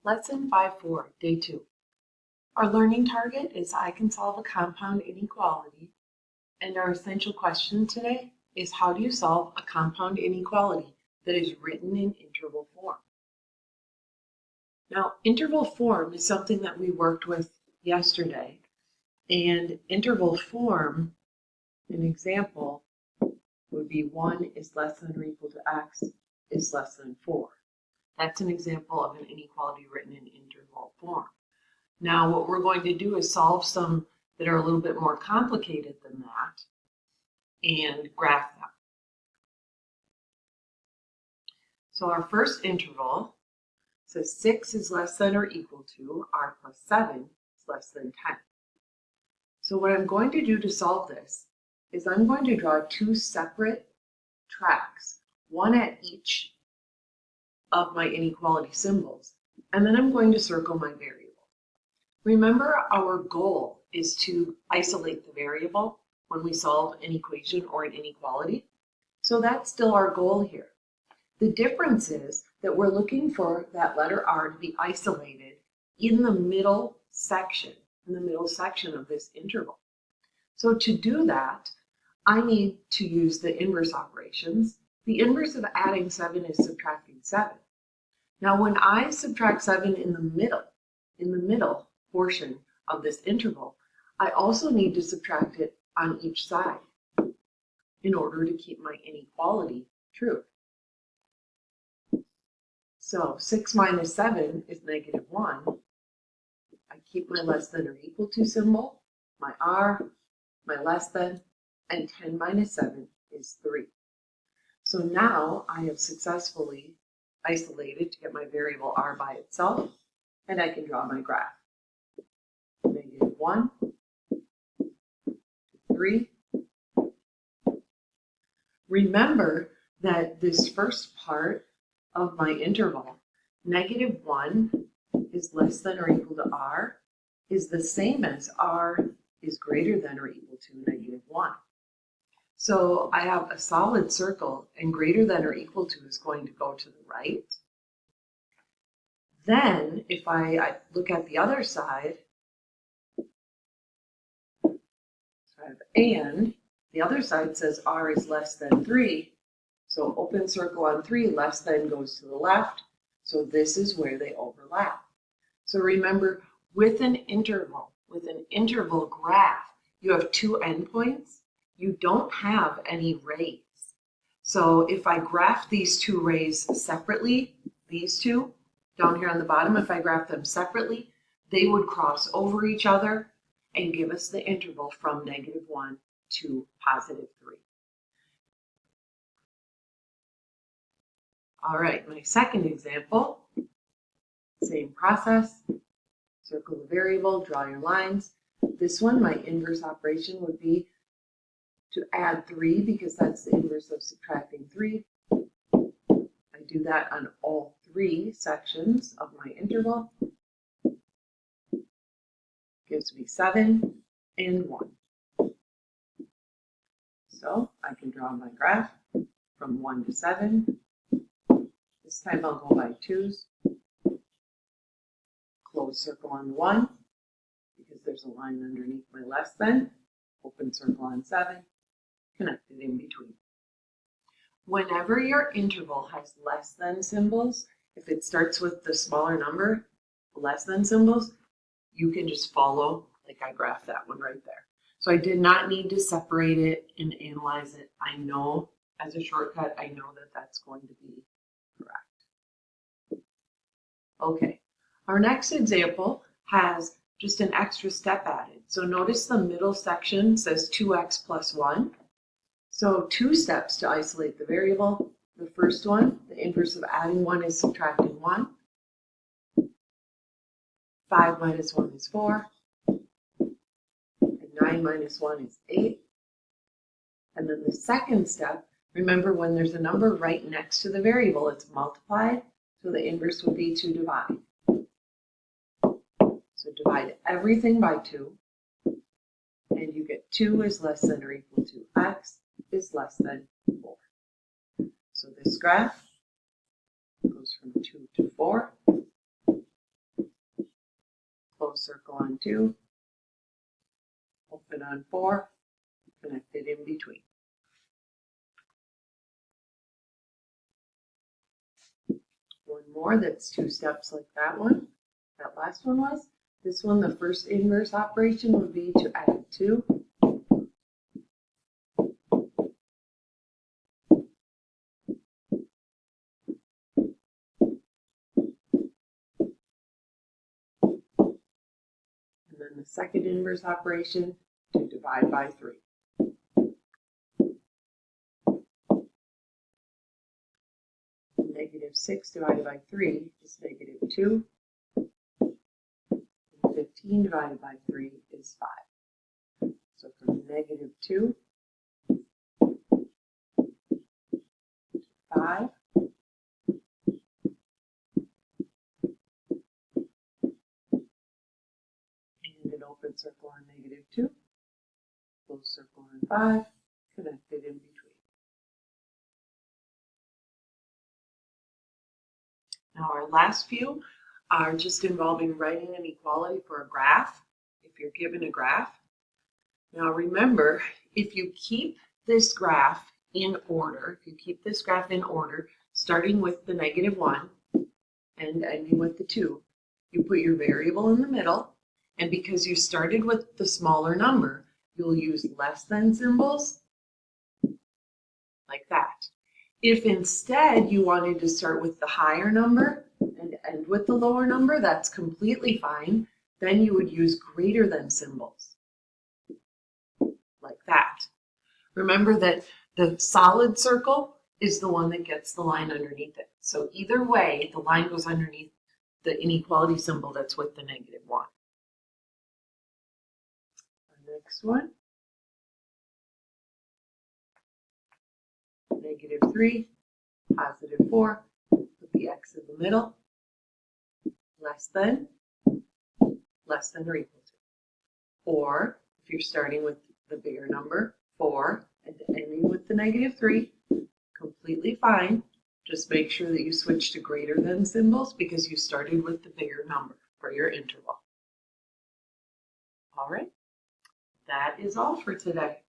Lesson 5-4, Day 2. Our learning target is I can solve a compound inequality, and our essential question today is how do you solve a compound inequality that is written in interval form? Now, interval form is something that we worked with yesterday, and interval form, an example, would be 1 is less than or equal to x is less than 4. That's an example of an inequality written in interval form. Now, what we're going to do is solve some that are a little bit more complicated than that and graph them. So our first interval says 6 is less than or equal to r plus 7 is less than 10. So what I'm going to do to solve this is I'm going to draw two separate tracks, one at each of my inequality symbols, and then I'm going to circle my variable. Remember, our goal is to isolate the variable when we solve an equation or an inequality. So that's still our goal here. The difference is that we're looking for that letter R to be isolated in the middle section, of this interval. So to do that, I need to use the inverse operations. The inverse of adding 7 is subtracting 7. Now when I subtract 7 in the middle portion of this interval, I also need to subtract it on each side in order to keep my inequality true. So 6 minus 7 is negative 1. I keep my less than or equal to symbol, my R, my less than, and 10 minus 7 is 3. So now I have successfully isolated to get my variable R by itself, and I can draw my graph. Negative 1, 3. Remember that this first part of my interval, negative 1 is less than or equal to R, is the same as R is greater than or equal to negative 1. So I have a solid circle, and greater than or equal to is going to go to the right. Then if I look at the other side, so I have and, the other side says R is less than 3. So open circle on 3, less than goes to the left. So this is where they overlap. So remember, with an interval graph, you have two endpoints. You don't have any rays. So if I graph these two rays separately, these two down here on the bottom, if I graph them separately, they would cross over each other and give us the interval from negative 1 to positive 3. All right, my second example, same process. Circle the variable, draw your lines. This one, my inverse operation would be to add 3 because that's the inverse of subtracting 3. I do that on all 3 sections of my interval. Gives me 7 and 1. So I can draw my graph from 1 to 7. This time I'll go by 2s. Close circle on 1 because there's a line underneath my less than. Open circle on 7. Connected in between. Whenever your interval has less than symbols, if it starts with the smaller number, less than symbols, you can just follow like I graphed that one right there. So I did not need to separate it and analyze it. I know as a shortcut, I know that that's going to be correct. Okay, our next example has just an extra step added. So notice the middle section says 2x plus 1. So 2 steps to isolate the variable. The first one, the inverse of adding 1 is subtracting 1. 5 minus 1 is 4. And 9 minus 1 is 8. And then the second step, remember when there's a number right next to the variable, it's multiplied. So the inverse would be to divide. So divide everything by 2. And you get 2 is less than or equal to x is less than 4. So this graph goes from 2 to 4. close circle on 2, open on 4, connected in between. One more that's 2 steps like that one. That last one was. This one, the first inverse operation would be to add 2. And then the second inverse operation to divide by 3. -6 divided by 3 is -2. And 15 divided by 3 is 5. So from -2 to 5. And an open circle on -2. Close circle on 5. Connected in between. Now our last few are just involving writing an equality for a graph, if you're given a graph. Now remember, if you keep this graph in order, starting with the -1 and ending with the 2, you put your variable in the middle, and because you started with the smaller number, you'll use less than symbols, like that. If instead you wanted to start with the higher number and end with the lower number, that's completely fine. Then you would use greater than symbols, like that. Remember that the solid circle is the one that gets the line underneath it. So either way, the line goes underneath the inequality symbol that's with the -1. The next one. -3, +4, put the x in the middle, less than or equal to. Or if you're starting with the bigger number, 4, and ending with the -3, completely fine. Just make sure that you switch to greater than symbols because you started with the bigger number for your interval. All right, that is all for today.